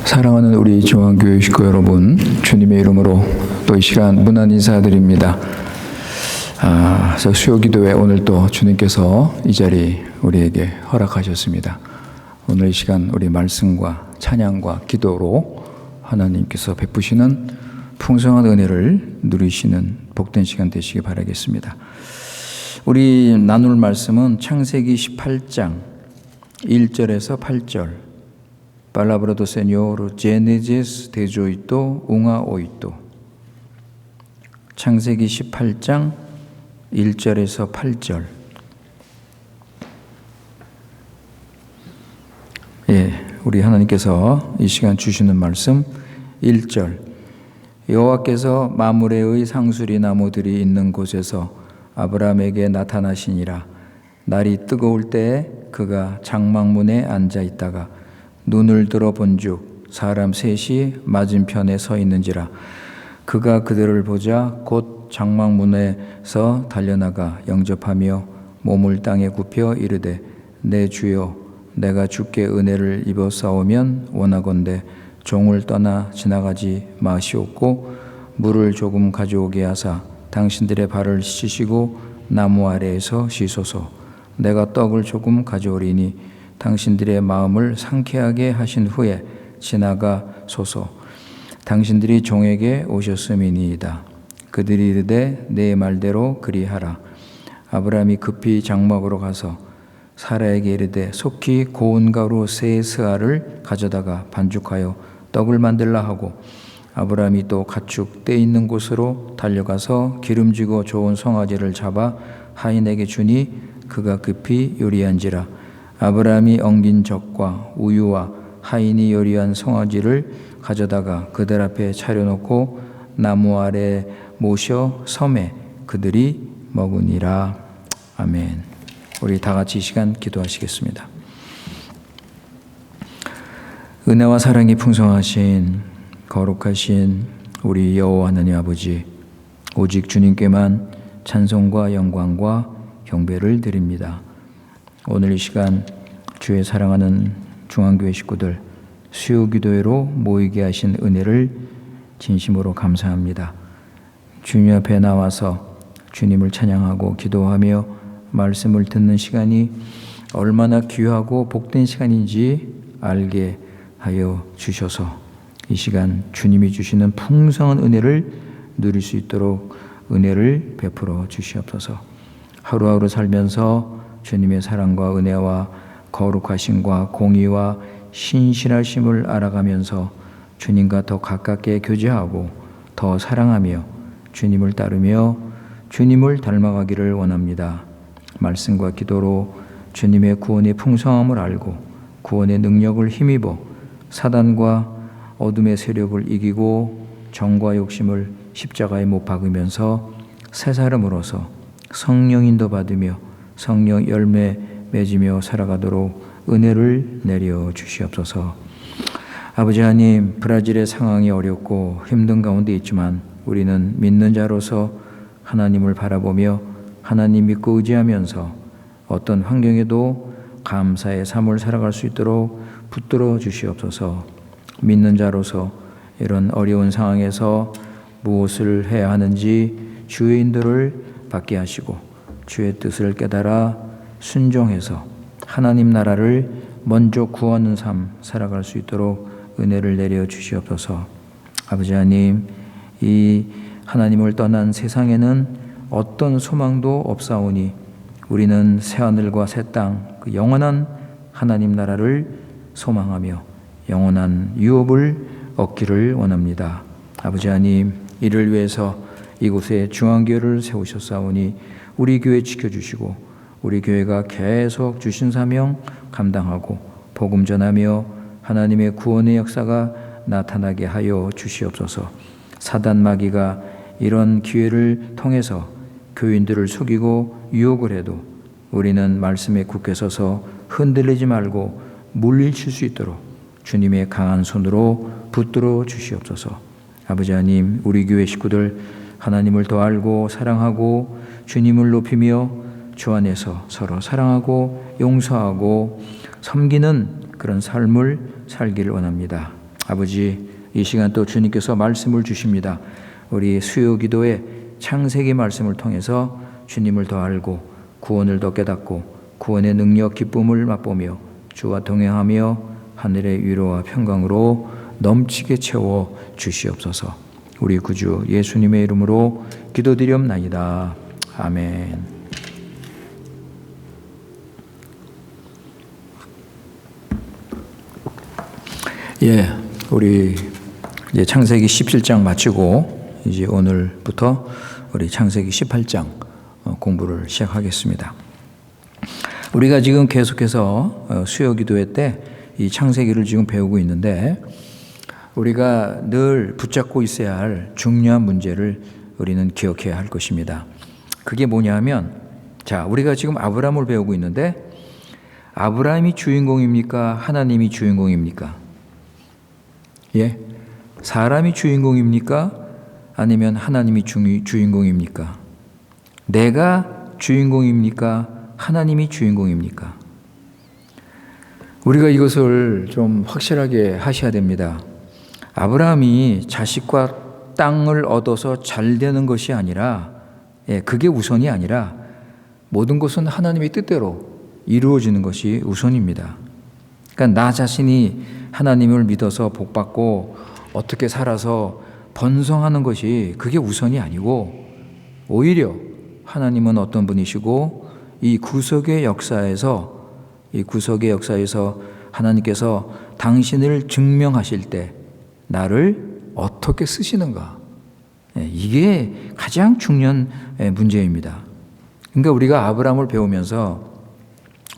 사랑하는 우리 중앙교회 식구 여러분, 주님의 이름으로 또 이 시간 문안 인사드립니다. 수요기도회 오늘 또 주님께서 이 자리 우리에게 허락하셨습니다. 오늘 이 시간 우리 말씀과 찬양과 기도로 하나님께서 베푸시는 풍성한 은혜를 누리시는 복된 시간 되시기 바라겠습니다. 우리 나눌 말씀은 창세기 18장 1절에서 8절. Palabra do Senhor, Gênesis 18, 1-8. 창세기 18장 1절에서 8절. 우리 하나님께서 이 시간 주시는 말씀 1절. 여호와께서 마므레의 상수리 나무들이 있는 곳에서 아브라함에게 나타나시니라. 날이 뜨거울 때에 그가 장막문에 앉아 있다가 눈을 들어 본즉 사람 셋이 맞은편에 서 있는지라. 그가 그들을 보자 곧 장막문에서 달려나가 영접하며 몸을 땅에 굽혀 이르되 내 주여 내가 주께 은혜를 입어 싸우면 원하건대 종을 떠나 지나가지 마시옵고 물을 조금 가져오게 하사 당신들의 발을 씻으시고 나무 아래에서 씻소서. 내가 떡을 조금 가져오리니 당신들의 마음을 상쾌하게 하신 후에 지나가소서. 당신들이 종에게 오셨음이니이다. 그들이 이르되 내 말대로 그리하라. 아브라함이 급히 장막으로 가서 사라에게 이르되 속히 고운 가루 세 스아를 가져다가 반죽하여 떡을 만들라 하고 아브라함이 또 가축 떼 있는 곳으로 달려가서 기름지고 좋은 송아지를 잡아 하인에게 주니 그가 급히 요리한지라. 아브라함이 엉긴 젖과 우유와 하인이 요리한 송아지를 가져다가 그들 앞에 차려놓고 나무 아래 모셔 섬에 그들이 먹으니라. 아멘. 우리 다 같이 이 시간 기도하시겠습니다. 은혜와 사랑이 풍성하신 거룩하신 우리 여호와 하나님 아버지, 오직 주님께만 찬송과 영광과 경배를 드립니다. 오늘 이 시간 주의 사랑하는 중앙교회 식구들 수요기도회로 모이게 하신 은혜를 진심으로 감사합니다. 주님 앞에 나와서 주님을 찬양하고 기도하며 말씀을 듣는 시간이 얼마나 귀하고 복된 시간인지 알게 하여 주셔서 이 시간 주님이 주시는 풍성한 은혜를 누릴 수 있도록 은혜를 베풀어 주시옵소서. 하루하루 살면서 주님의 사랑과 은혜와 거룩하심과 공의와 신실하심을 알아가면서 주님과 더 가깝게 교제하고 더 사랑하며 주님을 따르며 주님을 닮아가기를 원합니다. 말씀과 기도로 주님의 구원의 풍성함을 알고 구원의 능력을 힘입어 사단과 어둠의 세력을 이기고 정과 욕심을 십자가에 못 박으면서 새 사람으로서 성령 인도 받으며 성령 열매 맺으며 살아가도록 은혜를 내려 주시옵소서. 아버지 하나님, 브라질의 상황이 어렵고 힘든 가운데 있지만 우리는 믿는 자로서 하나님을 바라보며 하나님 믿고 의지하면서 어떤 환경에도 감사의 삶을 살아갈 수 있도록 붙들어 주시옵소서. 믿는 자로서 이런 어려운 상황에서 무엇을 해야 하는지 주의 인도를 받게 하시고 주의 뜻을 깨달아 순종해서 하나님 나라를 먼저 구하는 삶 살아갈 수 있도록 은혜를 내려 주시옵소서. 아버지 하나님, 이 하나님을 떠난 세상에는 어떤 소망도 없사오니 우리는 새하늘과 새 땅, 그 영원한 하나님 나라를 소망하며 영원한 유업을 얻기를 원합니다. 아버지 하나님, 이를 위해서 이곳에 중앙교회를 세우셨사오니 우리 교회 지켜주시고 우리 교회가 계속 주신 사명 감당하고 복음 전하며 하나님의 구원의 역사가 나타나게 하여 주시옵소서. 사단 마귀가 이런 기회를 통해서 교인들을 속이고 유혹을 해도 우리는 말씀에 굳게 서서 흔들리지 말고 물리칠 수 있도록 주님의 강한 손으로 붙들어 주시옵소서. 아버지 하나님, 우리 교회 식구들 하나님을 더 알고 사랑하고 주님을 높이며 주 안에서 서로 사랑하고 용서하고 섬기는 그런 삶을 살기를 원합니다. 아버지, 이 시간 또 주님께서 말씀을 주십니다. 우리 수요 기도에 창세기 말씀을 통해서 주님을 더 알고 구원을 더 깨닫고 구원의 능력 기쁨을 맛보며 주와 동행하며 하늘의 위로와 평강으로 넘치게 채워 주시옵소서. 우리 구주 예수님의 이름으로 기도드리옵나이다. 아멘. 예, 우리 이제 창세기 17장 마치고 이제 오늘부터 우리 창세기 18장 공부를 시작하겠습니다. 우리가 지금 계속해서 수요 기도회 때 이 창세기를 지금 배우고 있는데 우리가 늘 붙잡고 있어야 할 중요한 문제를 우리는 기억해야 할 것입니다. 그게 뭐냐면, 자, 우리가 지금 아브라함을 배우고 있는데 아브라함이 주인공입니까? 하나님이 주인공입니까? 예, 사람이 주인공입니까? 아니면 하나님이 주인공입니까? 내가 주인공입니까? 하나님이 주인공입니까? 우리가 이것을 좀 확실하게 하셔야 됩니다. 아브라함이 자식과 땅을 얻어서 잘 되는 것이 아니라, 그게 우선이 아니라 모든 것은 하나님의 뜻대로 이루어지는 것이 우선입니다. 그러니까 나 자신이 하나님을 믿어서 복받고 어떻게 살아서 번성하는 것이 그게 우선이 아니고, 오히려 하나님은 어떤 분이시고 이 구속의 역사에서 하나님께서 당신을 증명하실 때 나를 어떻게 쓰시는가, 이게 가장 중요한 문제입니다. 그러니까 우리가 아브라함을 배우면서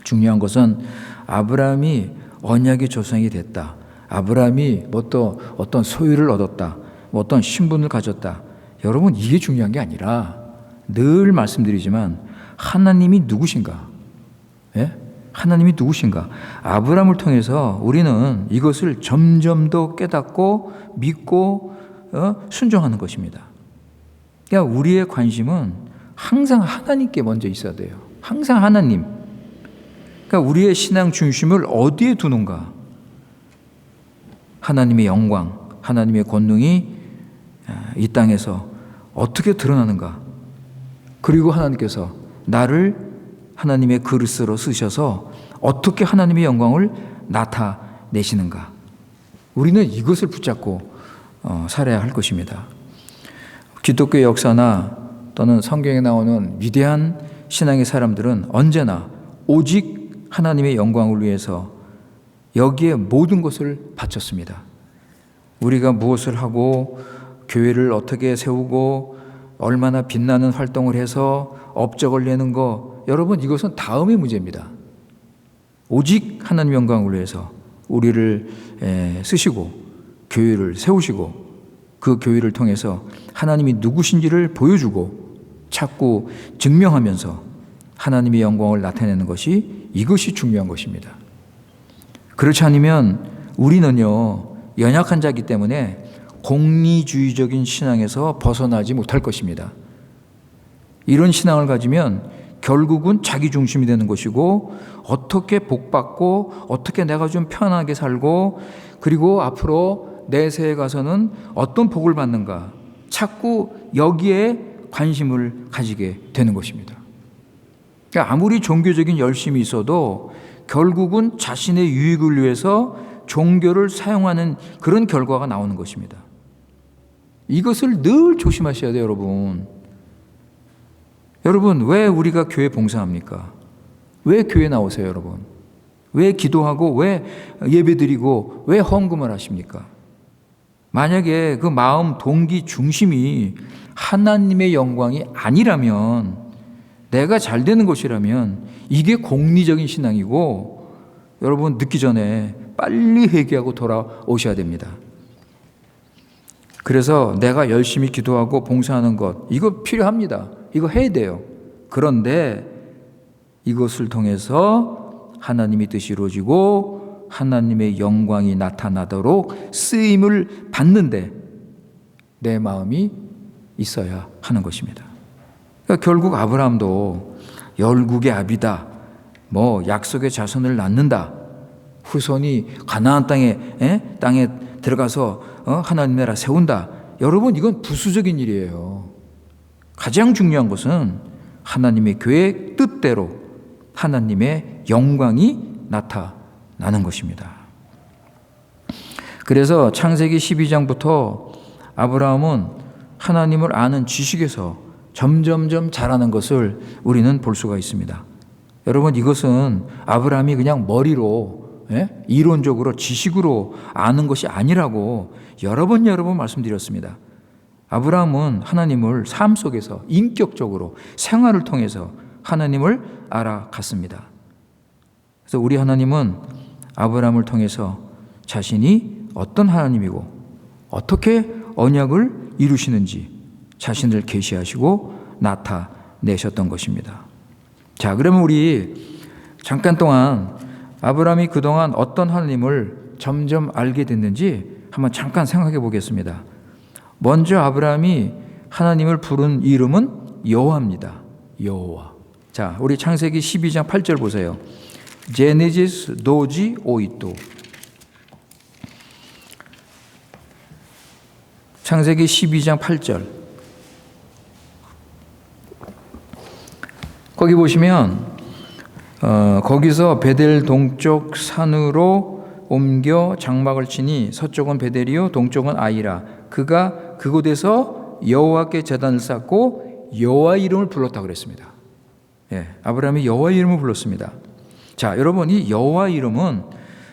중요한 것은 아브라함이 언약의 조상이 됐다, 아브라함이 어떤 소유를 얻었다, 어떤 신분을 가졌다, 여러분 이게 중요한 게 아니라 늘 말씀드리지만 하나님이 누구신가? 예? 하나님이 누구신가? 아브라함을 통해서 우리는 이것을 점점 더 깨닫고 믿고 순종하는 것입니다. 그러니까 우리의 관심은 항상 하나님께 먼저 있어야 돼요. 항상 하나님. 그러니까 우리의 신앙 중심을 어디에 두는가? 하나님의 영광, 하나님의 권능이 이 땅에서 어떻게 드러나는가? 그리고 하나님께서 나를 하나님의 그릇으로 쓰셔서 어떻게 하나님의 영광을 나타내시는가? 우리는 이것을 붙잡고 살아야 할 것입니다. 기독교의 역사나 또는 성경에 나오는 위대한 신앙의 사람들은 언제나 오직 하나님의 영광을 위해서 여기에 모든 것을 바쳤습니다. 우리가 무엇을 하고 교회를 어떻게 세우고 얼마나 빛나는 활동을 해서 업적을 내는 거, 여러분 이것은 다음의 문제입니다. 오직 하나님 영광을 위해서 우리를 쓰시고 교회를 세우시고 그 교회를 통해서 하나님이 누구신지를 보여주고 자꾸 증명하면서 하나님의 영광을 나타내는 것이, 이것이 중요한 것입니다. 그렇지 않으면 우리는요, 연약한 자이기 때문에 공리주의적인 신앙에서 벗어나지 못할 것입니다. 이런 신앙을 가지면 결국은 자기 중심이 되는 것이고, 어떻게 복받고 어떻게 내가 좀 편하게 살고 그리고 앞으로 내세에 가서는 어떤 복을 받는가, 자꾸 여기에 관심을 가지게 되는 것입니다. 그러니까 아무리 종교적인 열심이 있어도 결국은 자신의 유익을 위해서 종교를 사용하는 그런 결과가 나오는 것입니다. 이것을 늘 조심하셔야 돼요, 여러분. 여러분, 왜 우리가 교회 봉사합니까? 왜 교회 나오세요, 여러분? 왜 기도하고, 왜 예배드리고, 왜 헌금을 하십니까? 만약에 그 마음, 동기, 중심이 하나님의 영광이 아니라면, 내가 잘 되는 것이라면 이게 공리적인 신앙이고, 여러분 늦기 전에 빨리 회개하고 돌아오셔야 됩니다. 그래서 내가 열심히 기도하고 봉사하는 것, 이거 필요합니다. 이거 해야 돼요. 그런데 이것을 통해서 하나님의 뜻이 이루어지고 하나님의 영광이 나타나도록 쓰임을 받는데 내 마음이 있어야 하는 것입니다. 그러니까 결국 아브라함도 열국의 아비다, 약속의 자손을 낳는다, 후손이 가나안 땅에 들어가서 하나님 나라 세운다. 여러분, 이건 부수적인 일이에요. 가장 중요한 것은 하나님의 계획 뜻대로 하나님의 영광이 나타나는 것입니다. 그래서 창세기 12장부터 아브라함은 하나님을 아는 지식에서 점점점 자라는 것을 우리는 볼 수가 있습니다. 여러분, 이것은 아브라함이 그냥 머리로, 이론적으로 지식으로 아는 것이 아니라고 여러 번 말씀드렸습니다. 아브라함은 하나님을 삶 속에서 인격적으로 생활을 통해서 하나님을 알아갔습니다. 그래서 우리 하나님은 아브라함을 통해서 자신이 어떤 하나님이고 어떻게 언약을 이루시는지 자신을 계시하시고 나타내셨던 것입니다. 자, 그러면 우리 잠깐 동안 아브라함이 그동안 어떤 하나님을 점점 알게 됐는지 한번 잠깐 생각해 보겠습니다. 먼저 아브라함이 하나님을 부른 이름은 여호와입니다. 여호와. 자, 우리 창세기 12장 8절 보세요. 제네시스 도지 오이토. 창세기 12장 8절. 거기 보시면 거기서 베델 동쪽 산으로 옮겨 장막을 치니 서쪽은 베델이요 동쪽은 아이라. 그가 그곳에서 여호와께 제단을 쌓고 여호와 이름을 불렀다고 그랬습니다. 아브라함이 여호와 이름을 불렀습니다. 자, 여러분, 이 여호와 이름은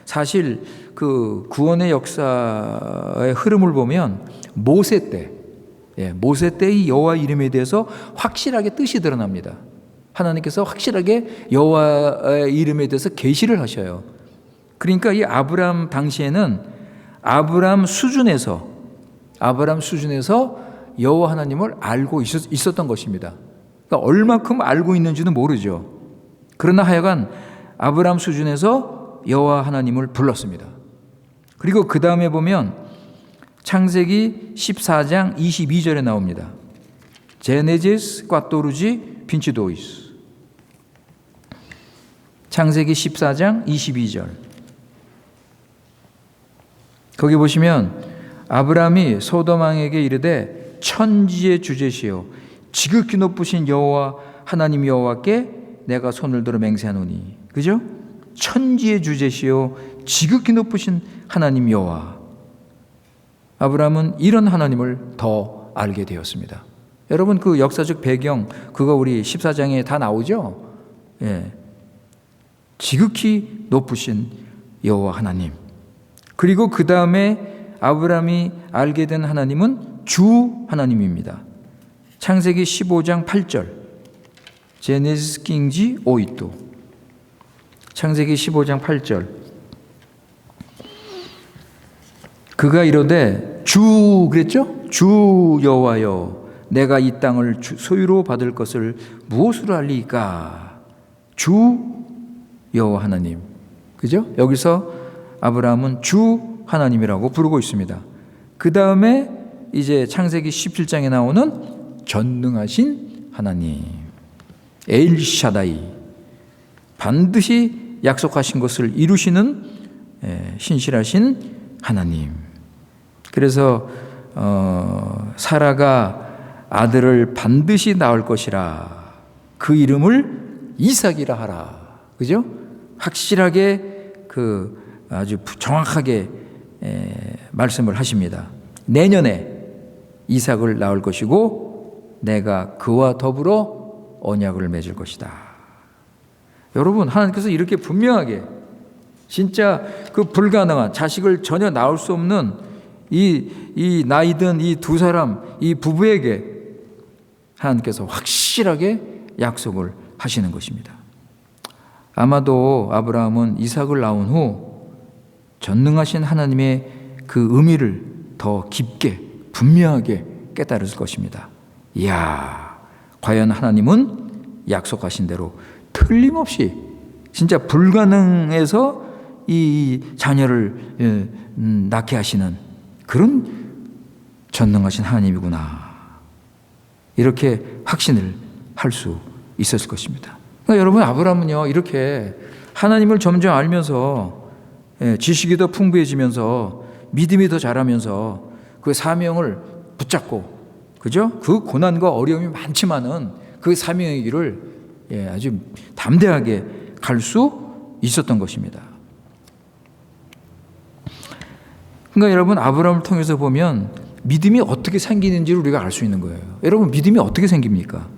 사실 그 구원의 역사의 흐름을 보면 모세 때, 모세 때의 여호와 이름에 대해서 확실하게 뜻이 드러납니다. 하나님께서 확실하게 여호와의 이름에 대해서 계시를 하셔요. 그러니까 이 아브라함 당시에는 아브라함 수준에서 여호와 하나님을 알고 있었던 것입니다. 그러니까 얼마큼 알고 있는지는 모르죠. 그러나 하여간 아브라함 수준에서 여호와 하나님을 불렀습니다. 그리고 그 다음에 보면 창세기 14장 22절에 나옵니다. 제네시스 꽈토르지 빈치도이스. 창세기 14장 22절. 거기 보시면 아브라함이 소돔 왕에게 이르되 천지의 주제시요 지극히 높으신 여호와 하나님 여호와께 내가 손을 들어 맹세하노니. 그죠? 천지의 주제시요 지극히 높으신 하나님 여호와. 아브라함은 이런 하나님을 더 알게 되었습니다. 여러분, 그 역사적 배경 그거 우리 14장에 다 나오죠? 지극히 높으신 여호와 하나님. 그리고 그 다음에 아브라함이 알게 된 하나님은 주 하나님입니다. 창세기 15장 8절. 제네시스 킹지 오이토. 창세기 15장 8절. 그가 이르되 주 그랬죠? 주 여호와여 내가 이 땅을 소유로 받을 것을 무엇으로 알리까? 주 여호와 하나님. 그죠? 여기서 아브라함은 주 하나님이라고 부르고 있습니다. 그 다음에 이제 창세기 17장에 나오는 전능하신 하나님. 엘샤다이. 반드시 약속하신 것을 이루시는 신실하신 하나님. 그래서 사라가 아들을 반드시 낳을 것이라 그 이름을 이삭이라 하라. 그죠? 확실하게 아주 정확하게 말씀을 하십니다. 내년에 이삭을 낳을 것이고 내가 그와 더불어 언약을 맺을 것이다. 여러분, 하나님께서 이렇게 분명하게 진짜 그 불가능한 자식을 전혀 낳을 수 없는 이 나이든 이 두 사람, 이 부부에게 하나님께서 확실하게 약속을 하시는 것입니다. 아마도 아브라함은 이삭을 낳은 후 전능하신 하나님의 그 의미를 더 깊게 분명하게 깨달을 것입니다. 이야, 과연 하나님은 약속하신 대로 틀림없이 진짜 불가능해서 이 자녀를 낳게 하시는 그런 전능하신 하나님이구나. 이렇게 확신을 할 수 있었을 것입니다. 그러니까 여러분, 아브라함은요 이렇게 하나님을 점점 알면서 지식이 더 풍부해지면서 믿음이 더 자라면서 그 사명을 붙잡고, 그죠? 그 고난과 어려움이 많지만은 그 사명의 길을 아주 담대하게 갈 수 있었던 것입니다. 그러니까 여러분, 아브라함을 통해서 보면 믿음이 어떻게 생기는지를 우리가 알 수 있는 거예요. 여러분, 믿음이 어떻게 생깁니까?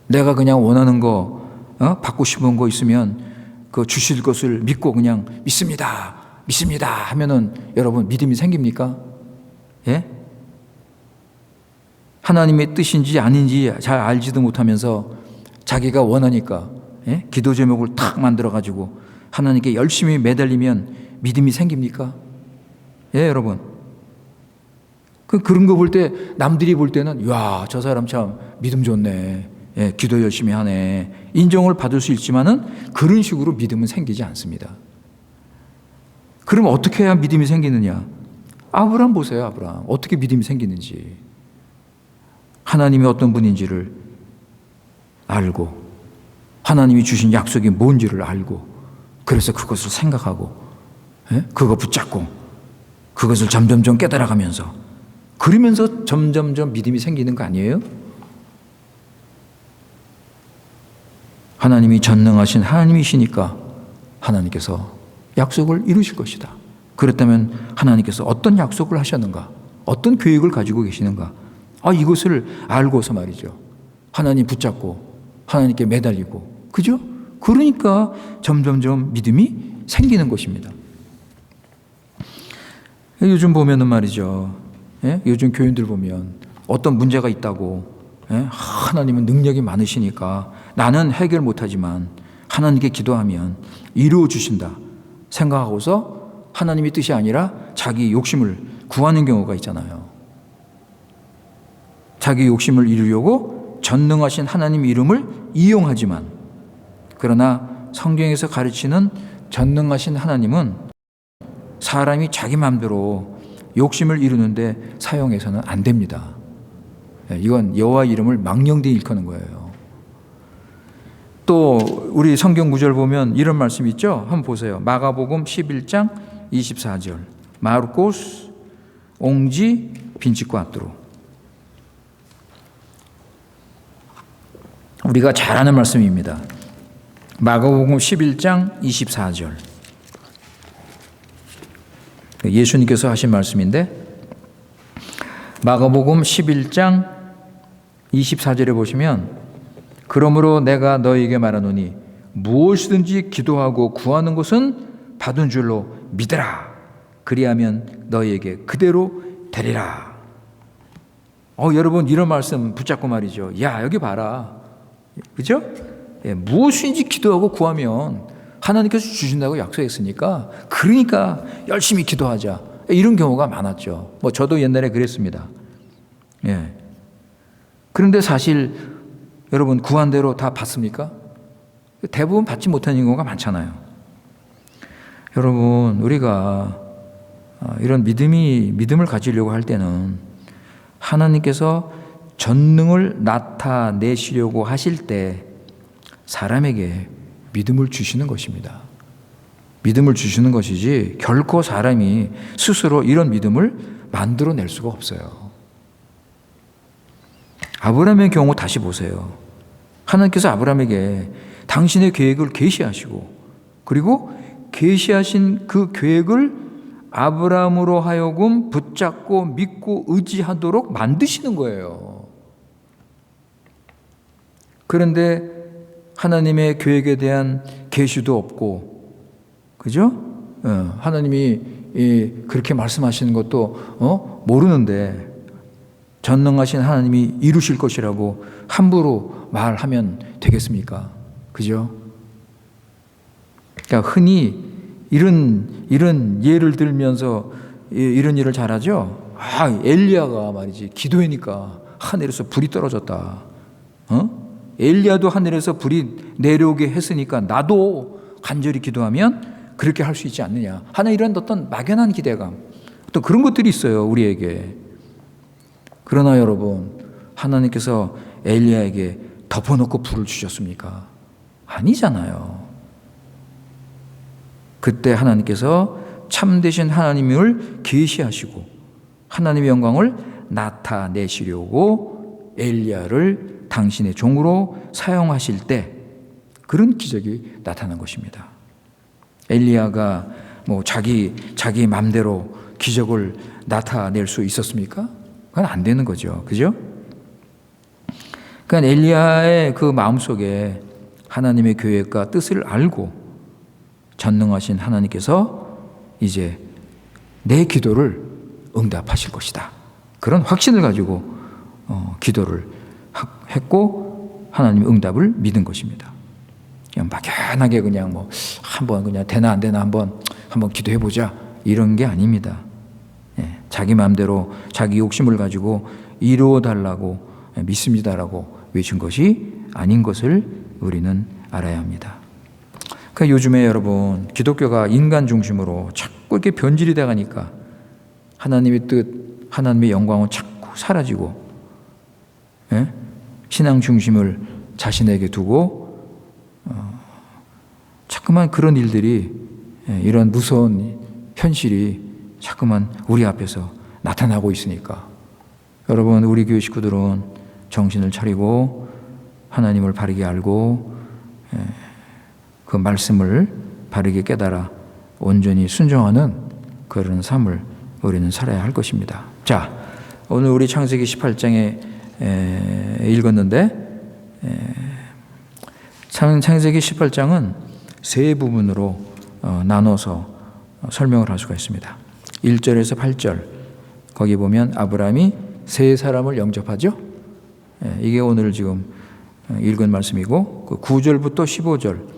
내가 그냥 원하는 거, 받고 싶은 거 있으면 그 주실 것을 믿고 그냥 믿습니다, 믿습니다 하면은 여러분 믿음이 생깁니까? 예? 하나님의 뜻인지 아닌지 잘 알지도 못하면서 자기가 원하니까 기도 제목을 탁 만들어가지고 하나님께 열심히 매달리면 믿음이 생깁니까? 예, 여러분. 그런 거 볼 때 남들이 볼 때는 야, 저 사람 참 믿음 좋네. 예, 기도 열심히 하네. 인정을 받을 수 있지만은 그런 식으로 믿음은 생기지 않습니다. 그럼 어떻게 해야 믿음이 생기느냐? 아브라함 보세요, 아브라함. 어떻게 믿음이 생기는지. 하나님이 어떤 분인지를 알고, 하나님이 주신 약속이 뭔지를 알고, 그래서 그것을 생각하고, 그거 붙잡고, 그것을 점점점 깨달아가면서, 그러면서 점점점 믿음이 생기는 거 아니에요? 하나님이 전능하신 하나님이시니까 하나님께서 약속을 이루실 것이다. 그렇다면 하나님께서 어떤 약속을 하셨는가? 어떤 계획을 가지고 계시는가? 이것을 알고서 말이죠. 하나님 붙잡고 하나님께 매달리고, 그죠? 그러니까 점점점 믿음이 생기는 것입니다. 요즘 보면은 말이죠. 요즘 교인들 보면 어떤 문제가 있다고, 하나님은 능력이 많으시니까 나는 해결 못하지만 하나님께 기도하면 이루어 주신다 생각하고서 하나님의 뜻이 아니라 자기 욕심을 구하는 경우가 있잖아요. 자기 욕심을 이루려고 전능하신 하나님 이름을 이용하지만, 그러나 성경에서 가르치는 전능하신 하나님은 사람이 자기 마음대로 욕심을 이루는데 사용해서는 안 됩니다. 이건 여호와 이름을 망령되이 일컫는 거예요. 또 우리 성경 구절 보면 이런 말씀 있죠? 한번 보세요. 마가복음 11장 24절. 마르코스 옹지 빈치과트로. 우리가 잘 아는 말씀입니다. 마가복음 11장 24절. 예수님께서 하신 말씀인데, 마가복음 11장 24절에 보시면, 그러므로 내가 너희에게 말하노니 무엇이든지 기도하고 구하는 것은 받은 줄로 믿으라. 그리하면 너희에게 그대로 되리라. 여러분, 이런 말씀 붙잡고 말이죠. 야, 여기 봐라. 그죠? 무엇인지 기도하고 구하면 하나님께서 주신다고 약속했으니까, 그러니까 열심히 기도하자. 이런 경우가 많았죠. 저도 옛날에 그랬습니다. 그런데 사실 여러분, 구한 대로 다 받습니까? 대부분 받지 못하는 경우가 많잖아요. 여러분, 우리가 이런 믿음을 가지려고 할 때는 하나님께서 전능을 나타내시려고 하실 때 사람에게 믿음을 주시는 것입니다. 믿음을 주시는 것이지 결코 사람이 스스로 이런 믿음을 만들어낼 수가 없어요. 아브라함의 경우 다시 보세요. 하나님께서 아브라함에게 당신의 계획을 계시하시고, 그리고 계시하신 그 계획을 아브라함으로 하여금 붙잡고 믿고 의지하도록 만드시는 거예요. 그런데 하나님의 계획에 대한 계시도 없고, 그죠? 하나님이 그렇게 말씀하시는 것도 모르는데 전능하신 하나님이 이루실 것이라고 함부로 말하면 되겠습니까? 그죠? 그러니까 흔히 이런 예를 들면서 이런 일을 잘하죠. 엘리야가 말이지 기도하니까 하늘에서 불이 떨어졌다. 엘리야도 하늘에서 불이 내려오게 했으니까 나도 간절히 기도하면 그렇게 할 수 있지 않느냐 하는 이런 어떤 막연한 기대감, 또 그런 것들이 있어요, 우리에게. 그러나 여러분, 하나님께서 엘리야에게 덮어놓고 불을 주셨습니까? 아니잖아요. 그때 하나님께서 참되신 하나님을 계시하시고 하나님의 영광을 나타내시려고 엘리야를 당신의 종으로 사용하실 때 그런 기적이 나타난 것입니다. 엘리야가 자기 마음대로 기적을 나타낼 수 있었습니까? 그건 안 되는 거죠. 그죠? 그러니까 엘리야의 그 마음속에 하나님의 계획과 뜻을 알고 전능하신 하나님께서 이제 내 기도를 응답하실 것이다. 그런 확신을 가지고 기도를 했고 하나님의 응답을 믿은 것입니다. 그냥 막연하게 그냥 한번 그냥 되나 안 되나 한번 기도해 보자 이런 게 아닙니다. 자기 마음대로 자기 욕심을 가지고 이루어 달라고 믿습니다라고 외친 것이 아닌 것을 우리는 알아야 합니다. 그러니까 요즘에 여러분 기독교가 인간 중심으로 자꾸 이렇게 변질이 돼 가니까 하나님의 뜻, 하나님의 영광은 자꾸 사라지고 신앙 중심을 자신에게 두고 자꾸만 그런 일들이 이런 무서운 현실이 자꾸만 우리 앞에서 나타나고 있으니까 여러분 우리 교회 식구들은 정신을 차리고 하나님을 바르게 알고 그 말씀을 바르게 깨달아 온전히 순종하는 그런 삶을 우리는 살아야 할 것입니다. 자, 오늘 우리 창세기 18장에 읽었는데 창세기 18장은 세 부분으로 나눠서 설명을 할 수가 있습니다. 1절에서 8절 거기 보면 아브라함이 세 사람을 영접하죠. 이게 오늘 지금 읽은 말씀이고 그 9절부터 15절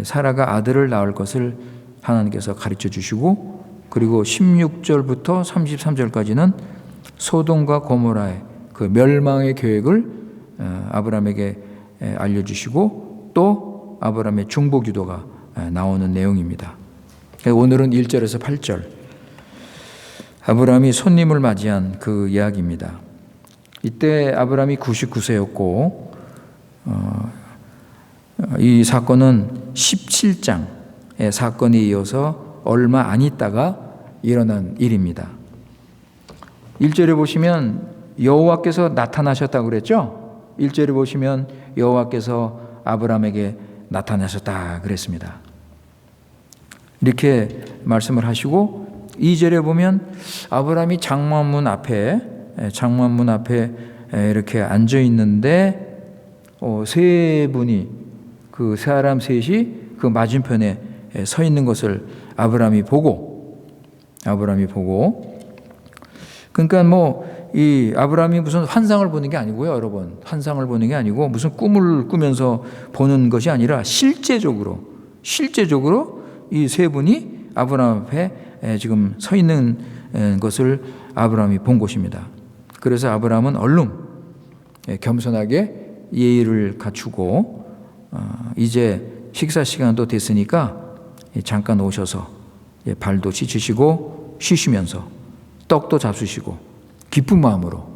사라가 아들을 낳을 것을 하나님께서 가르쳐 주시고 그리고 16절부터 33절까지는 소돔과 고모라의 그 멸망의 계획을 아브라함에게 알려주시고 또 아브라함의 중보 기도가 나오는 내용입니다. 오늘은 1절에서 8절 아브라함이 손님을 맞이한 그 이야기입니다. 이때 아브라함이 99세였고 이 사건은 17장의 사건에 이어서 얼마 안 있다가 일어난 일입니다. 1절에 보시면 여호와께서 나타나셨다고 그랬죠? 1절에 보시면 여호와께서 아브라함에게 나타나셨다 그랬습니다. 이렇게 말씀을 하시고 2절에 보면 아브라함이 장막문 앞에 이렇게 앉아 있는데 세 분이 그 사람 셋이 그 맞은편에 서 있는 것을 아브라함이 보고 그러니까 이 아브라함이 무슨 환상을 보는 게 아니고요, 여러분. 환상을 보는 게 아니고 무슨 꿈을 꾸면서 보는 것이 아니라 실제적으로 이 세 분이 아브라함 앞에 지금 서 있는 것을 아브라함이 본 것입니다. 그래서 아브라함은 얼른 겸손하게 예의를 갖추고 이제 식사 시간도 됐으니까 잠깐 오셔서 발도 씻으시고 쉬시면서 떡도 잡수시고 기쁜 마음으로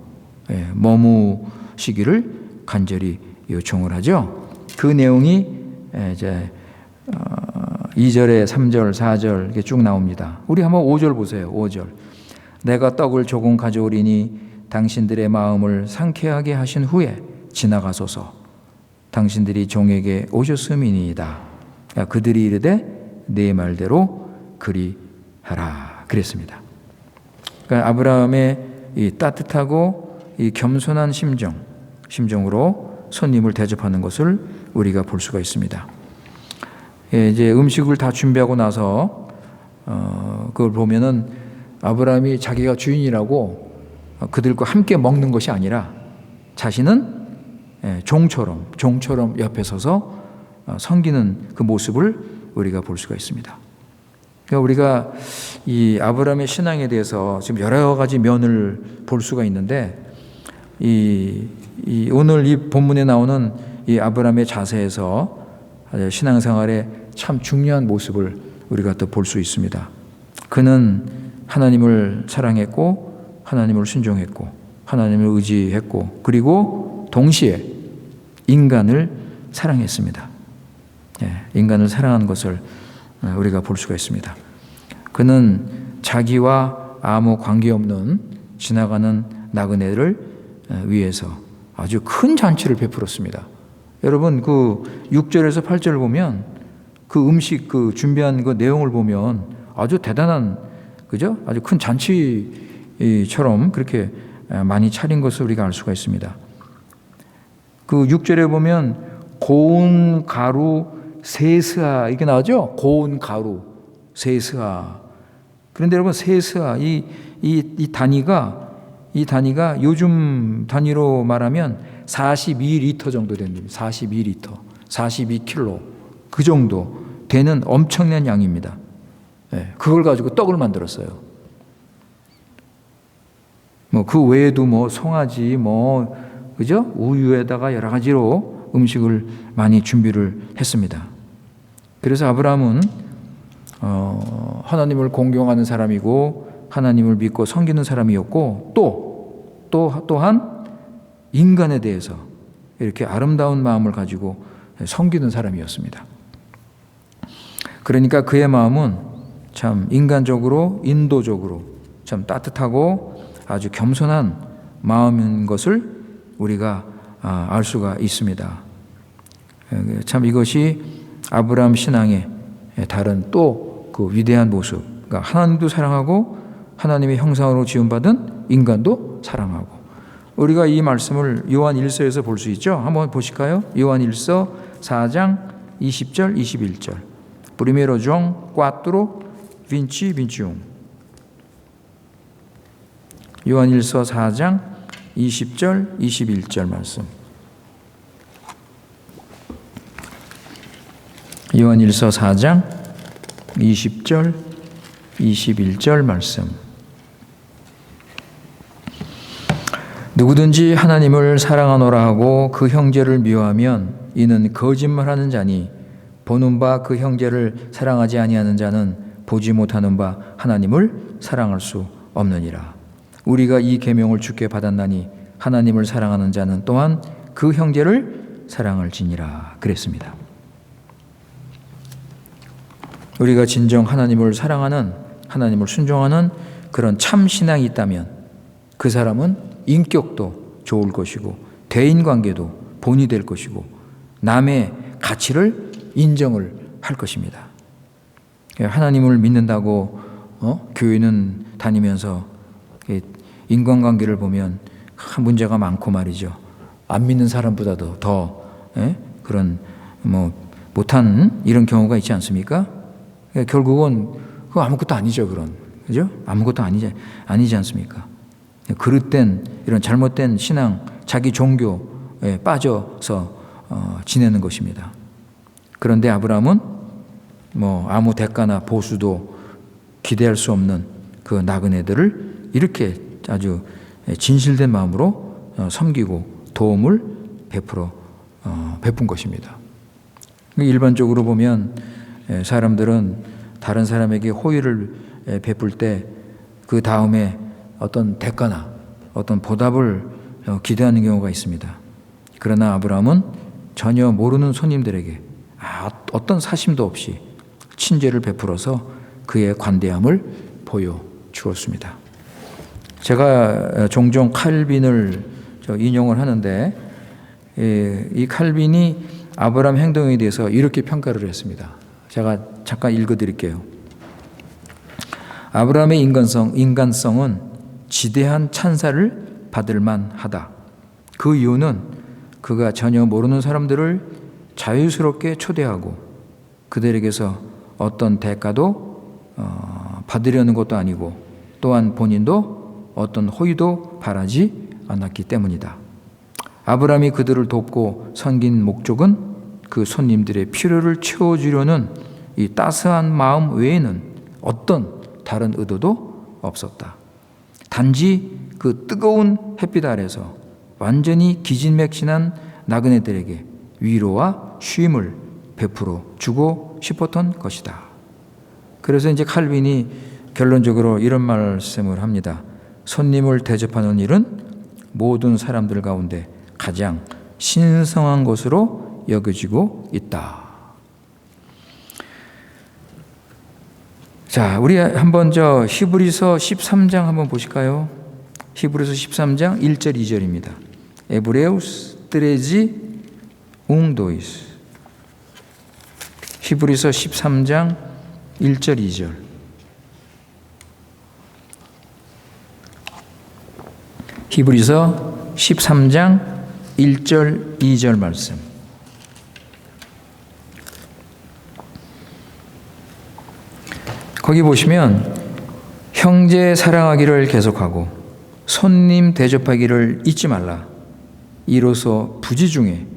머무시기를 간절히 요청을 하죠. 그 내용이 이제 2절에 3절, 4절 이렇게 쭉 나옵니다. 우리 한번 5절 보세요. 5절. 내가 떡을 조금 가져오리니 당신들의 마음을 상쾌하게 하신 후에 지나가소서. 당신들이 종에게 오셨음이니이다. 그들이 이르되 내 말대로 그리하라. 그랬습니다. 그러니까 아브라함의 이 따뜻하고 이 겸손한 심정으로 손님을 대접하는 것을 우리가 볼 수가 있습니다. 이제 음식을 다 준비하고 나서 그걸 보면은 아브라함이 자기가 주인이라고 그들과 함께 먹는 것이 아니라 자신은 종처럼 옆에 서서 섬기는 그 모습을 우리가 볼 수가 있습니다. 그러니까 우리가 이 아브라함의 신앙에 대해서 지금 여러 가지 면을 볼 수가 있는데 오늘 이 본문에 나오는 이 아브라함의 자세에서 신앙생활에 참 중요한 모습을 우리가 또 볼 수 있습니다. 그는 하나님을 사랑했고 하나님을 순종했고 하나님을 의지했고 그리고 동시에 인간을 사랑했습니다. 인간을 사랑하는 것을 우리가 볼 수가 있습니다. 그는 자기와 아무 관계없는 지나가는 나그네를 위해서 아주 큰 잔치를 베풀었습니다. 여러분 그 6절에서 8절을 보면 그 음식 그 준비한 그 내용을 보면 아주 대단한, 그죠? 아주 큰 잔치처럼 그렇게 많이 차린 것을 우리가 알 수가 있습니다. 그 6절에 보면 고운 가루 세스아 이게 나오죠? 고운 가루 세스아. 그런데 여러분 세스아 이 단위가 요즘 단위로 말하면 42리터 정도 됩니다. 42리터, 42kg 그 정도 되는 엄청난 양입니다. 네, 그걸 가지고 떡을 만들었어요. 뭐 그 외에도 뭐 송아지 그죠? 우유에다가 여러 가지로 음식을 많이 준비를 했습니다. 그래서 아브라함은 하나님을 공경하는 사람이고 하나님을 믿고 섬기는 사람이었고 또한 인간에 대해서 이렇게 아름다운 마음을 가지고 섬기는 사람이었습니다. 그러니까 그의 마음은 참 인간적으로 인도적으로 참 따뜻하고 아주 겸손한 마음인 것을 우리가 알 수가 있습니다. 참 이것이 아브라함 신앙의 다른 또 그 위대한 모습, 그러니까 하나님도 사랑하고 하나님의 형상으로 지음받은 인간도 사랑하고. 우리가 이 말씀을 요한 1서에서 볼 수 있죠. 한번 보실까요? 요한 1서 4장 20절 21절. Primero John 4, 20, 21. 요한 1서 4장 20절 21절 말씀. 요한 1서 4장 20절 21절 말씀. 누구든지 하나님을 사랑하노라 하고 그 형제를 미워하면 이는 거짓말하는 자니 보는 바 그 형제를 사랑하지 아니하는 자는 보지 못하는 바 하나님을 사랑할 수 없느니라. 우리가 이 계명을 주께 받았나니 하나님을 사랑하는 자는 또한 그 형제를 사랑할지니라 그랬습니다. 우리가 진정 하나님을 사랑하는, 하나님을 순종하는 그런 참 신앙이 있다면 그 사람은 인격도 좋을 것이고 대인관계도 본이 될 것이고 남의 가치를 인정을 할 것입니다. 하나님을 믿는다고 교회는 다니면서 인간관계를 보면 문제가 많고 말이죠. 안 믿는 사람보다도 더 그런 못한 이런 경우가 있지 않습니까? 결국은 그거 아무것도 아니죠, 그죠? 아무것도 아니지 않습니까? 그릇된 이런 잘못된 신앙, 자기 종교에 빠져서 지내는 것입니다. 그런데 아브라함은 아무 대가나 보수도 기대할 수 없는 그 나그네들을 이렇게 아주 진실된 마음으로 섬기고 도움을 베푼 것입니다. 일반적으로 보면 사람들은 다른 사람에게 호의를 베풀 때 그 다음에 어떤 대가나 어떤 보답을 기대하는 경우가 있습니다. 그러나 아브라함은 전혀 모르는 손님들에게 어떤 사심도 없이 친절을 베풀어서 그의 관대함을 보여주었습니다. 제가 종종 칼빈을 인용을 하는데 이 칼빈이 아브라함 행동에 대해서 이렇게 평가를 했습니다. 제가 잠깐 읽어드릴게요. 아브라함의 인간성은 지대한 찬사를 받을 만하다. 그 이유는 그가 전혀 모르는 사람들을 자유스럽게 초대하고 그들에게서 어떤 대가도 받으려는 것도 아니고 또한 본인도 어떤 호의도 바라지 않았기 때문이다. 아브라함이 그들을 돕고 섬긴 목적은 그 손님들의 필요를 채워주려는 이 따스한 마음 외에는 어떤 다른 의도도 없었다. 단지 그 뜨거운 햇빛 아래서 완전히 기진맥진한 나그네들에게 위로와 쉼을 베풀어 주고 싶었던 것이다. 그래서 이제 칼빈이 결론적으로 이런 말씀을 합니다. 손님을 대접하는 일은 모든 사람들 가운데 가장 신성한 것으로 여겨지고 있다. 자, 우리 한번 히브리서 13장 한번 보실까요? 히브리서 13장 1절 2절입니다. 에브레우스 트레지 웅도이스. 히브리서 13장 1절 2절. 히브리서 13장 1절 2절 말씀. 거기 보시면 형제 사랑하기를 계속하고 손님 대접하기를 잊지 말라. 이로써 부지 중에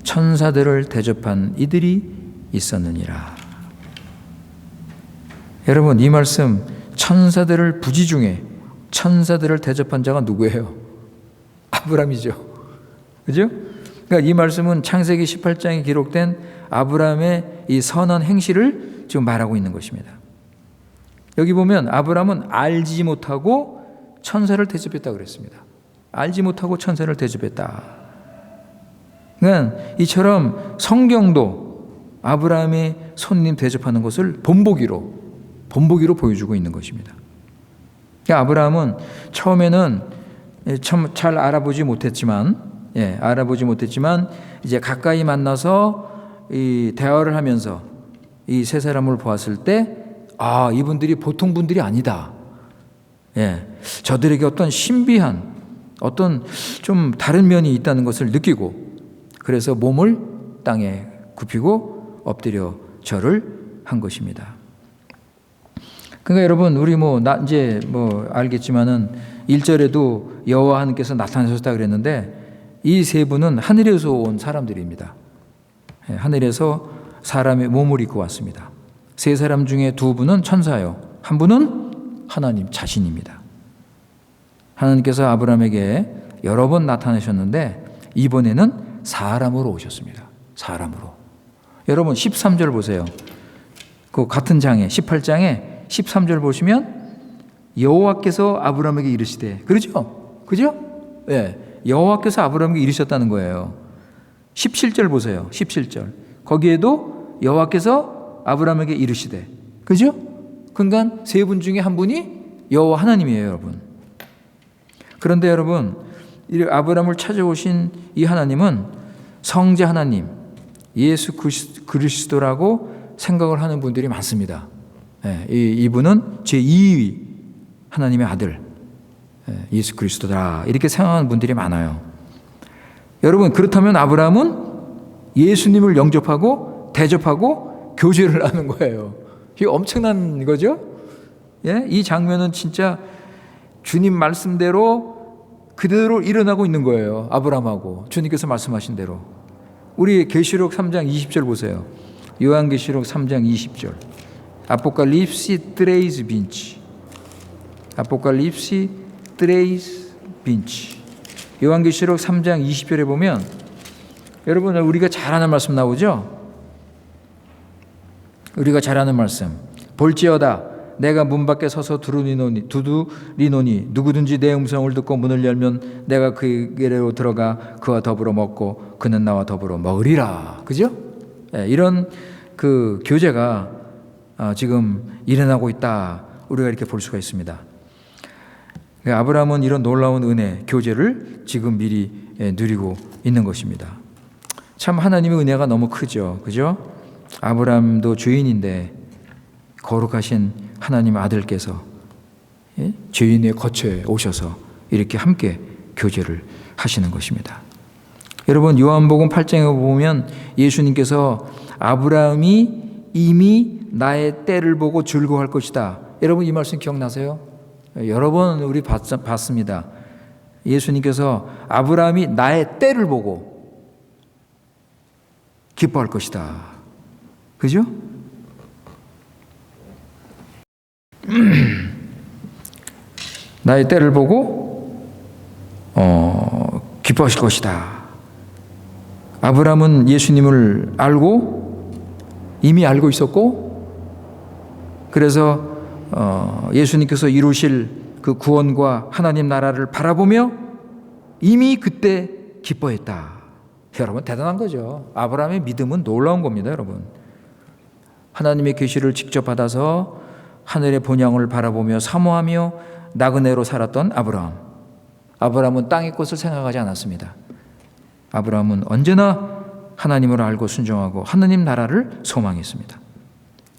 천사들을 대접한 이들이 있었느니라. 여러분, 이 말씀 천사들을 부지 중에 천사들을 대접한 자가 누구예요? 아브라함이죠. 그죠? 그러니까 이 말씀은 창세기 18장에 기록된 아브라함의 이 선한 행실을 지금 말하고 있는 것입니다. 여기 보면 아브라함은 알지 못하고 천사를 대접했다고 그랬습니다. 알지 못하고 천사를 대접했다. 그러니까 이처럼 성경도 아브라함의 손님 대접하는 것을 본보기로 보여주고 있는 것입니다. 그러니까 아브라함은 처음에는 잘 알아보지 못했지만 이제 가까이 만나서 이 대화를 하면서 이 세 사람을 보았을 때 이분들이 보통 분들이 아니다. 저들에게 어떤 신비한 어떤 좀 다른 면이 있다는 것을 느끼고 그래서 몸을 땅에 굽히고 엎드려 절을 한 것입니다. 그러니까 여러분 우리 이제 알겠지만은 1절에도 여호와 하나님께서 나타나셨다 그랬는데 이 세 분은 하늘에서 온 사람들입니다. 하늘에서 사람의 몸을 입고 왔습니다. 세 사람 중에 두 분은 천사요. 한 분은 하나님 자신입니다. 하나님께서 아브라함에게 여러 번 나타나셨는데 이번에는 사람으로 오셨습니다. 사람으로. 여러분 13절 보세요. 그 같은 장에 18장에 13절 보시면 여호와께서 아브라함에게 이르시되 그렇죠? 그죠? 여호와께서 아브라함에게 이르셨다는 거예요. 17절 보세요. 17절. 거기에도 여호와께서 아브라함에게 이르시되 그죠? 그러니까 세 분 중에 한 분이 여호와 하나님이에요, 여러분. 그런데 여러분, 이 아브라함을 찾아오신 이 하나님은 성자 하나님, 예수 그리스도라고 생각을 하는 분들이 많습니다. 이분은 제2위 하나님의 아들, 예수 그리스도다 이렇게 생각하는 분들이 많아요. 여러분, 그렇다면 아브라함은 예수님을 영접하고 대접하고 교제를 하는 거예요. 이게 엄청난 거죠? 이 장면은 진짜 주님 말씀대로 그대로 일어나고 있는 거예요. 아브라함하고 주님께서 말씀하신 대로. 우리 계시록 3장 20절 보세요. 요한계시록 3장 20절. 아포칼립시 트레이스 빈치. 아포칼립시 트레이스 빈치. 요한계시록 3장 20절에 보면 여러분 우리가 잘 아는 말씀 나오죠? 우리가 잘 아는 말씀. 볼지어다 내가 문 밖에 서서 두드리노니 누구든지 내 음성을 듣고 문을 열면 내가 그에게로 들어가 그와 더불어 먹고 그는 나와 더불어 먹으리라. 그죠? 이런 그 교제가 지금 일어나고 있다. 우리가 이렇게 볼 수가 있습니다. 아브라함은 이런 놀라운 은혜, 교제를 지금 미리 누리고 있는 것입니다. 참 하나님의 은혜가 너무 크죠. 그죠? 아브라함도 죄인인데 거룩하신 하나님 아들께서 죄인의 거처에 오셔서 이렇게 함께 교제를 하시는 것입니다. 여러분 요한복음 8장에 보면 예수님께서 아브라함이 이미 나의 때를 보고 즐거워할 것이다. 여러분 이 말씀 기억나세요? 여러 번 우리 봤습니다. 예수님께서 아브라함이 나의 때를 보고 기뻐할 것이다. 그죠? 나의 때를 보고 기뻐하실 것이다. 아브라함은 예수님을 이미 알고 있었고 그래서 예수님께서 이루실 그 구원과 하나님 나라를 바라보며 이미 그때 기뻐했다. 여러분 대단한 거죠. 아브라함의 믿음은 놀라운 겁니다. 여러분 하나님의 계시를 직접 받아서 하늘의 본향을 바라보며 사모하며 나그네로 살았던 아브라함. 아브라함은 땅의 것을 생각하지 않았습니다. 아브라함은 언제나 하나님을 알고 순종하고 하나님 나라를 소망했습니다.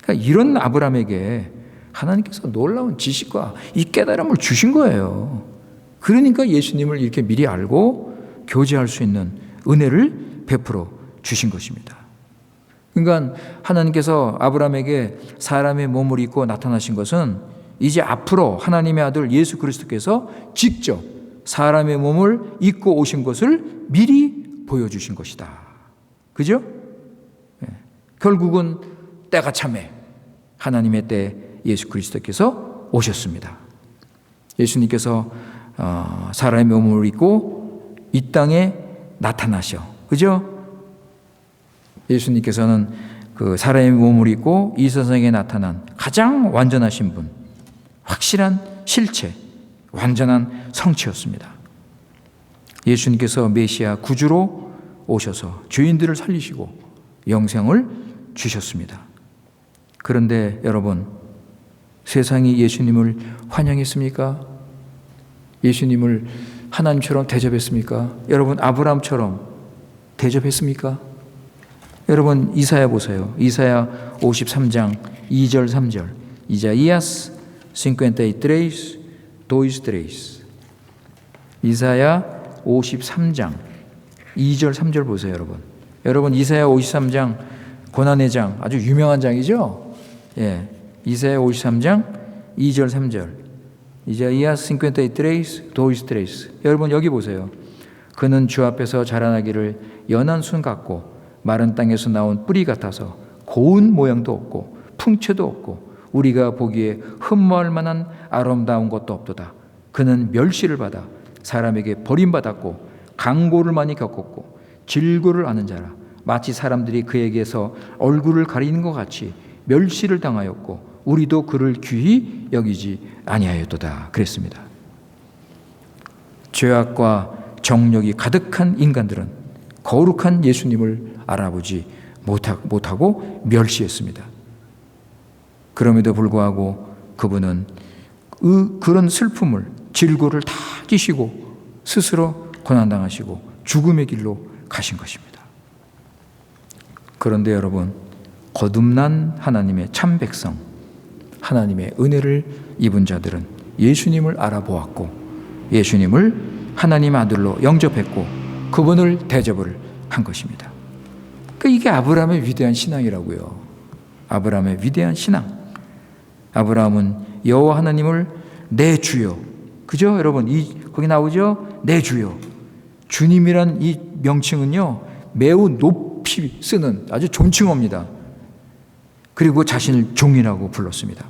그러니까 이런 아브라함에게 하나님께서 놀라운 지식과 이 깨달음을 주신 거예요. 그러니까 예수님을 이렇게 미리 알고 교제할 수 있는 은혜를 베풀어 주신 것입니다. 그러니까 하나님께서 아브라함에게 사람의 몸을 입고 나타나신 것은 이제 앞으로 하나님의 아들 예수 그리스도께서 직접 사람의 몸을 입고 오신 것을 미리 보여주신 것이다. 그죠? 결국은 때가 참에 하나님의 때 예수 그리스도께서 오셨습니다. 예수님께서 사람의 몸을 입고 이 땅에 나타나셔. 그죠? 예수님께서는 그 사람의 몸을 입고 이 세상에 나타난 가장 완전하신 분, 확실한 실체, 완전한 성취였습니다. 예수님께서 메시아 구주로 오셔서 죄인들을 살리시고 영생을 주셨습니다. 그런데 여러분, 세상이 예수님을 환영했습니까? 예수님을 하나님처럼 대접했습니까? 여러분, 아브라함처럼 대접했습니까? 여러분, 이사야 보세요. 이사야 53장 2절 3절. 이사이아스 53, 2, 3. 이사야 53장 2절 3절 보세요, 여러분. 여러분, 이사야 53장 고난의 장, 아주 유명한 장이죠? 예. 이사야 53장 2절 3절. 이사이아스 53, 2, 3. 여러분, 여기 보세요. 그는 주 앞에서 자라나기를 연한 순 같고 마른 땅에서 나온 뿌리 같아서 고운 모양도 없고 풍채도 없고 우리가 보기에 흠모할 만한 아름다운 것도 없도다. 그는 멸시를 받아 사람에게 버림받았고 강고를 많이 겪었고 질고를 아는 자라. 마치 사람들이 그에게서 얼굴을 가리는 것 같이 멸시를 당하였고 우리도 그를 귀히 여기지 아니하였도다. 그랬습니다. 죄악과 정욕이 가득한 인간들은 거룩한 예수님을 알아보지 못하고 멸시했습니다. 그럼에도 불구하고 그분은 그런 슬픔을, 질고를 다 지시고 스스로 고난당하시고 죽음의 길로 가신 것입니다. 그런데 여러분, 거듭난 하나님의 참 백성, 하나님의 은혜를 입은 자들은 예수님을 알아보았고 예수님을 하나님 아들로 영접했고 그분을 대접을 한 것입니다. 그러니까 이게 아브라함의 위대한 신앙이라고요. 아브라함의 위대한 신앙. 아브라함은 여호와 하나님을 내 주요. 그죠? 여러분, 거기 나오죠? 내 주요. 주님이란 이 명칭은요, 매우 높이 쓰는 아주 존칭어입니다. 그리고 자신을 종이라고 불렀습니다.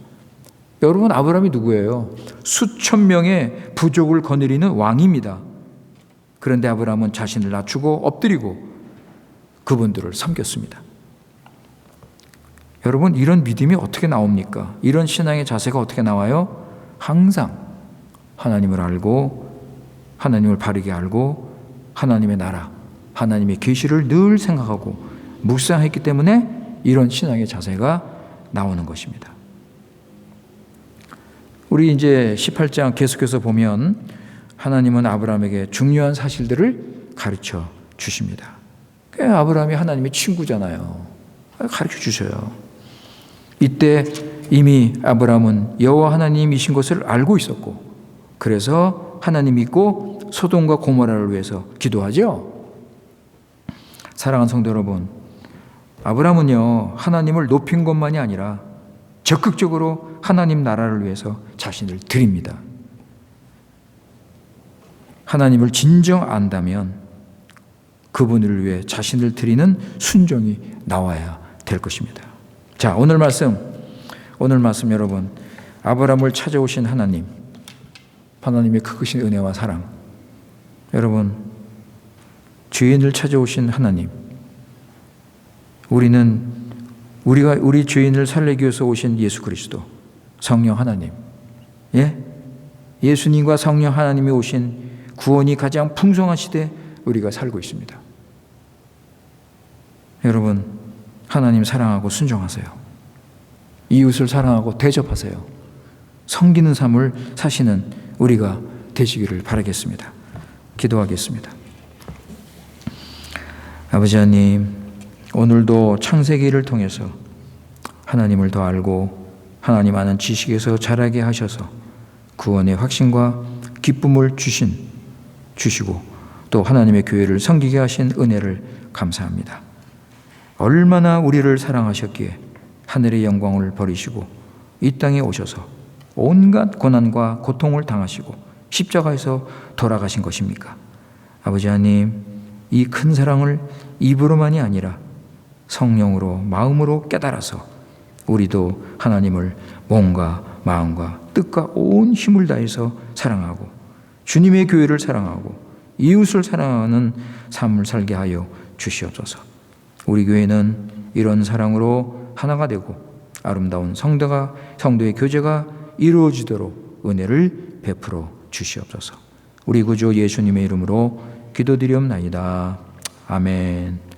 여러분, 아브라함이 누구예요? 수천 명의 부족을 거느리는 왕입니다. 그런데 아브라함은 자신을 낮추고 엎드리고 그분들을 섬겼습니다. 여러분, 이런 믿음이 어떻게 나옵니까? 이런 신앙의 자세가 어떻게 나와요? 항상 하나님을 알고 하나님을 바르게 알고 하나님의 나라, 하나님의 계시를 늘 생각하고 묵상했기 때문에 이런 신앙의 자세가 나오는 것입니다. 우리 이제 18장 계속해서 보면 하나님은 아브라함에게 중요한 사실들을 가르쳐 주십니다. 아브라함이 하나님의 친구잖아요. 가르쳐 주셔요. 이때 이미 아브라함은 여호와 하나님이신 것을 알고 있었고 그래서 하나님 믿고 소돔과 고모라를 위해서 기도하죠. 사랑하는 성도 여러분, 아브라함은요, 하나님을 높인 것만이 아니라 적극적으로 하나님 나라를 위해서 자신을 드립니다. 하나님을 진정 안다면 그분을 위해 자신을 드리는 순종이 나와야 될 것입니다. 자, 오늘 말씀 여러분, 아브라함을 찾아오신 하나님의 크신 은혜와 사랑, 여러분, 죄인을 찾아오신 하나님, 우리 죄인을 살리기 위해서 오신 예수 그리스도, 성령 하나님, 예수님과 성령 하나님이 오신 구원이 가장 풍성한 시대에 우리가 살고 있습니다. 여러분, 하나님 사랑하고 순종하세요. 이웃을 사랑하고 대접하세요. 섬기는 삶을 사시는 우리가 되시기를 바라겠습니다. 기도하겠습니다. 아버지 하나님, 오늘도 창세기를 통해서 하나님을 더 알고 하나님 아는 지식에서 자라게 하셔서 구원의 확신과 기쁨을 주시고 또 하나님의 교회를 섬기게 하신 은혜를 감사합니다. 얼마나 우리를 사랑하셨기에 하늘의 영광을 버리시고 이 땅에 오셔서 온갖 고난과 고통을 당하시고 십자가에서 돌아가신 것입니까? 아버지 하나님, 이 큰 사랑을 입으로만이 아니라 성령으로 마음으로 깨달아서 우리도 하나님을 몸과 마음과 뜻과 온 힘을 다해서 사랑하고 주님의 교회를 사랑하고 이웃을 사랑하는 삶을 살게 하여 주시옵소서. 우리 교회는 이런 사랑으로 하나가 되고 아름다운 성도의 교제가 이루어지도록 은혜를 베풀어 주시옵소서. 우리 구주 예수님의 이름으로 기도드리옵나이다. 아멘.